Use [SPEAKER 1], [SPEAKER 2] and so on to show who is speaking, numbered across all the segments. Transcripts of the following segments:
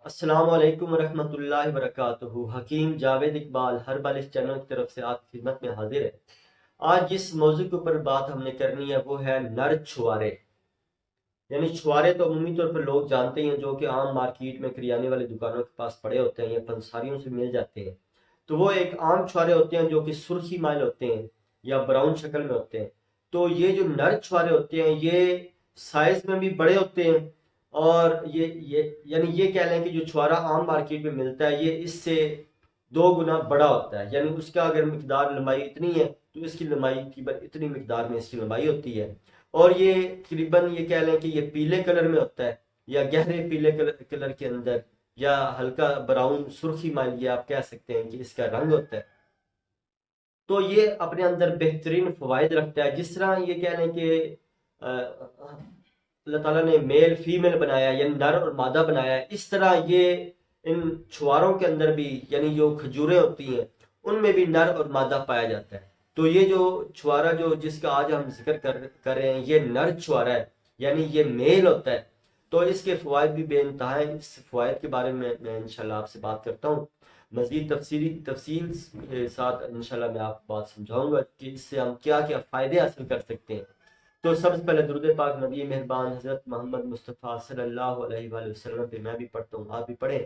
[SPEAKER 1] السلام علیکم ورحمۃ اللہ وبرکاتہ۔ حکیم جاوید اقبال ہر بال اس چینل کی طرف سے آپ کی خدمت میں حاضر ہے۔ آج جس موضوع کے اوپر بات ہم نے کرنی ہے وہ ہے نر چھوارے۔ یعنی چھوارے تو عمومی طور پر لوگ جانتے ہیں، جو کہ عام مارکیٹ میں کریانے والی دکانوں کے پاس پڑے ہوتے ہیں یا پنساریوں سے مل جاتے ہیں۔ تو وہ ایک عام چھوارے ہوتے ہیں جو کہ سرخی مائل ہوتے ہیں یا براؤن شکل میں ہوتے ہیں۔ تو یہ جو نر چھوارے ہوتے ہیں یہ سائز میں بھی بڑے ہوتے ہیں، اور یہ یعنی یہ کہہ لیں کہ جو چھوارا عام مارکیٹ میں ملتا ہے یہ اس سے 2 گنا بڑا ہوتا ہے۔ یعنی اس کا اگر مقدار لمبائی اتنی ہے تو اس کی لمبائی کی اتنی مقدار میں اس کی لمبائی ہوتی ہے، اور یہ تقریباً یہ کہہ لیں کہ یہ پیلے کلر میں ہوتا ہے، یا گہرے پیلے کلر کے اندر، یا ہلکا براؤن سرخی مائل، یہ آپ کہہ سکتے ہیں کہ اس کا رنگ ہوتا ہے۔ تو یہ اپنے اندر بہترین فوائد رکھتا ہے، جس طرح یہ کہہ لیں کہ اللہ تعالیٰ نے میل فیمیل بنایا، یعنی نر اور مادہ بنایا ہے، اس طرح یہ ان چھواروں کے اندر بھی، یعنی جو کھجوریں ہوتی ہیں ان میں بھی نر اور مادہ پایا جاتا ہے۔ تو یہ جو چھوارا جس کا آج ہم ذکر کر رہے ہیں یہ نر چھوارا ہے، یعنی یہ میل ہوتا ہے۔ تو اس کے فوائد بھی بے انتہا ہیں۔ اس فوائد کے بارے میں انشاءاللہ آپ سے بات کرتا ہوں، مزید تفصیل کے ساتھ انشاءاللہ میں آپ کو بات سمجھاؤں گا کہ اس سے ہم کیا کیا فائدے حاصل کر سکتے ہیں۔ تو سب سے پہلے درود پاک نبی مہربان حضرت محمد مصطفیٰ صلی اللہ علیہ وآلہ وسلم پہ میں بھی پڑھتا ہوں، آپ بھی پڑھیں۔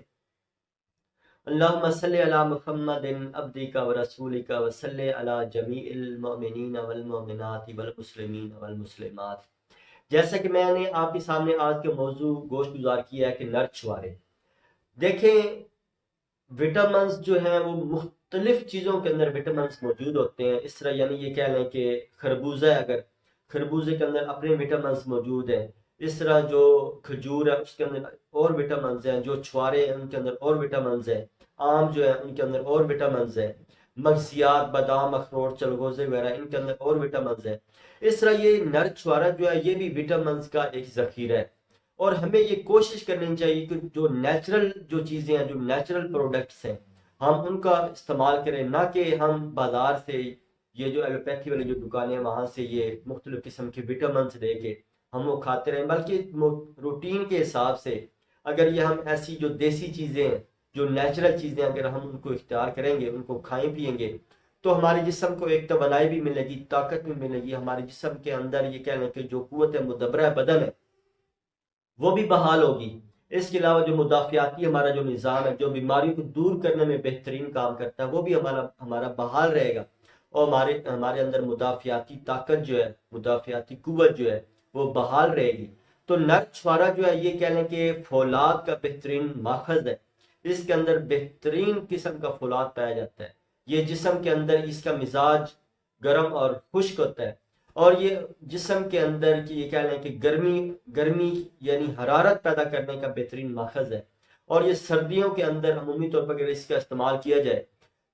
[SPEAKER 1] اللہم صلی علی محمد عبدک و رسولک و صلی علی جمیع المؤمنین والمؤمنات والمسلمین والمسلمات۔ جیسا کہ میں نے آپ کے سامنے آج کے موضوع گوشت گزار کیا ہے کہ نر چھوارے، دیکھیں وٹامنز جو ہیں وہ مختلف چیزوں کے اندر وٹامنز موجود ہوتے ہیں۔ اس طرح یعنی یہ کہہ لیں کہ خربوزہ، اگر خربوزے کے اندر اپنے وٹامنز موجود ہیں، اس طرح جو کھجور ہے اس کے اندر اور وٹامنز ہیں، جو چھوارے ہیں ان کے اندر اور وٹامنز ہیں، آم جو ہے ان کے اندر اور وٹامنز ہیں، مغزیات بادام اخروٹ چلغوزے وغیرہ ان کے اندر اور وٹامنز ہیں۔ اس طرح یہ نر چھوارا جو ہے یہ بھی وٹامنز کا ایک ذخیرہ ہے، اور ہمیں یہ کوشش کرنی چاہیے کہ جو نیچرل جو چیزیں ہیں، جو نیچرل پروڈکٹس ہیں، ہم ان کا استعمال کریں، نہ کہ ہم بازار سے یہ جو ایلوپیتھی والی جو دکانیں ہیں وہاں سے یہ مختلف قسم کے وٹامنس لے کے ہم وہ کھاتے رہیں، بلکہ روٹین کے حساب سے اگر یہ ہم ایسی جو دیسی چیزیں ہیں، جو نیچرل چیزیں اگر ہم ان کو اختیار کریں گے، ان کو کھائیں پیئیں گے، تو ہمارے جسم کو ایک توانائی بھی ملے گی، طاقت بھی ملے گی، ہمارے جسم کے اندر یہ کہہ لیں کہ جو قوت مدبرہ بدن ہے وہ بھی بحال ہوگی۔ اس کے علاوہ جو مدافعاتی ہمارا جو نظام ہے، جو بیماریوں کو دور کرنے میں بہترین کام کرتا ہے، وہ بھی ہمارا بحال رہے گا، اور ہمارے اندر مدافعاتی طاقت جو ہے، مدافعاتی قوت جو ہے وہ بحال رہے گی۔ تو نر چھوارا جو ہے یہ کہہ لیں کہ فولاد کا بہترین ماخذ ہے، اس کے اندر بہترین قسم کا فولاد پایا جاتا ہے۔ یہ جسم کے اندر اس کا مزاج گرم اور خشک ہوتا ہے، اور یہ جسم کے اندر کی یہ کہہ لیں کہ گرمی یعنی حرارت پیدا کرنے کا بہترین ماخذ ہے، اور یہ سردیوں کے اندر عمومی طور پر اگر اس کا استعمال کیا جائے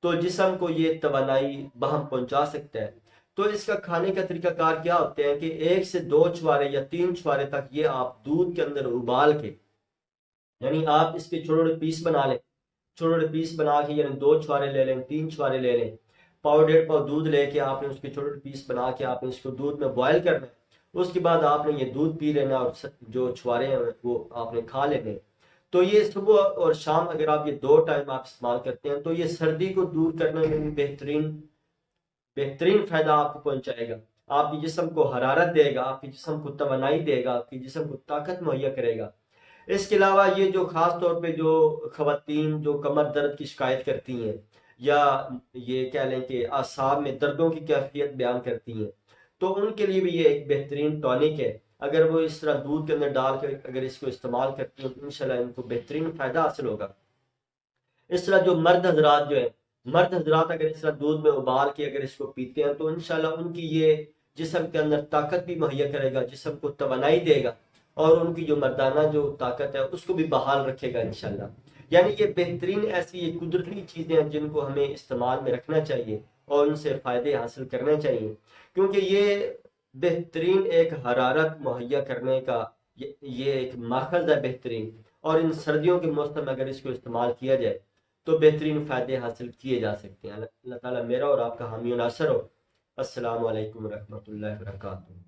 [SPEAKER 1] تو جسم کو یہ توانائی بہم پہنچا سکتا ہے۔ تو اس کا کھانے کا طریقہ کار کیا ہوتے ہیں کہ 1 سے 2 چھوارے یا 3 چھوارے تک یہ آپ دودھ کے اندر ابال کے، یعنی آپ اس کے چھوٹے چھوٹے پیس بنا لیں، چھوٹے چھوٹے پیس بنا کے، یعنی 2 چھوارے لے لیں، 3 چھوارے لے لیں، پاؤ 1.5 پاؤ دودھ لے کے آپ نے اس کے چھوٹے چھوٹے پیس بنا کے آپ نے اس کو دودھ میں بوائل کرنا ہے۔ اس کے بعد آپ نے یہ دودھ پی لینا، اور جو چھوارے ہیں وہ آپ نے کھا لینے۔ تو یہ صبح اور شام اگر آپ یہ 2 ٹائم آپ استعمال کرتے ہیں تو یہ سردی کو دور کرنے میں بھی بہترین فائدہ آپ کو پہنچائے گا، آپ کے جسم کو حرارت دے گا، آپ کے جسم کو توانائی دے گا، آپ کے جسم کو طاقت مہیا کرے گا۔ اس کے علاوہ یہ جو خاص طور پہ جو خواتین جو کمر درد کی شکایت کرتی ہیں، یا یہ کہہ لیں کہ اعصاب میں دردوں کی کیفیت بیان کرتی ہیں، تو ان کے لیے بھی یہ ایک بہترین ٹونک ہے۔ اگر وہ اس طرح دودھ کے اندر ڈال کے اگر اس کو استعمال کرتی ہیں تو انشاءاللہ ان کو بہترین فائدہ حاصل ہوگا۔ اس طرح جو مرد حضرات اگر اس طرح دودھ میں ابال کے اگر اس کو پیتے ہیں تو انشاءاللہ ان کی یہ جسم کے اندر طاقت بھی مہیا کرے گا، جسم کو توانائی دے گا، اور ان کی جو مردانہ جو طاقت ہے اس کو بھی بحال رکھے گا انشاءاللہ۔ یعنی یہ بہترین ایسی یہ قدرتی چیزیں ہیں جن کو ہمیں استعمال میں رکھنا چاہیے اور ان سے فائدے حاصل کرنے چاہیے، کیونکہ یہ بہترین ایک حرارت مہیا کرنے کا یہ ایک ماخذ ہے بہترین، اور ان سردیوں کے موسم میں اگر اس کو استعمال کیا جائے تو بہترین فائدے حاصل کیے جا سکتے ہیں۔ اللہ تعالیٰ میرا اور آپ کا حامی و ناصر ہو۔ السلام علیکم ورحمۃ اللہ وبرکاتہ۔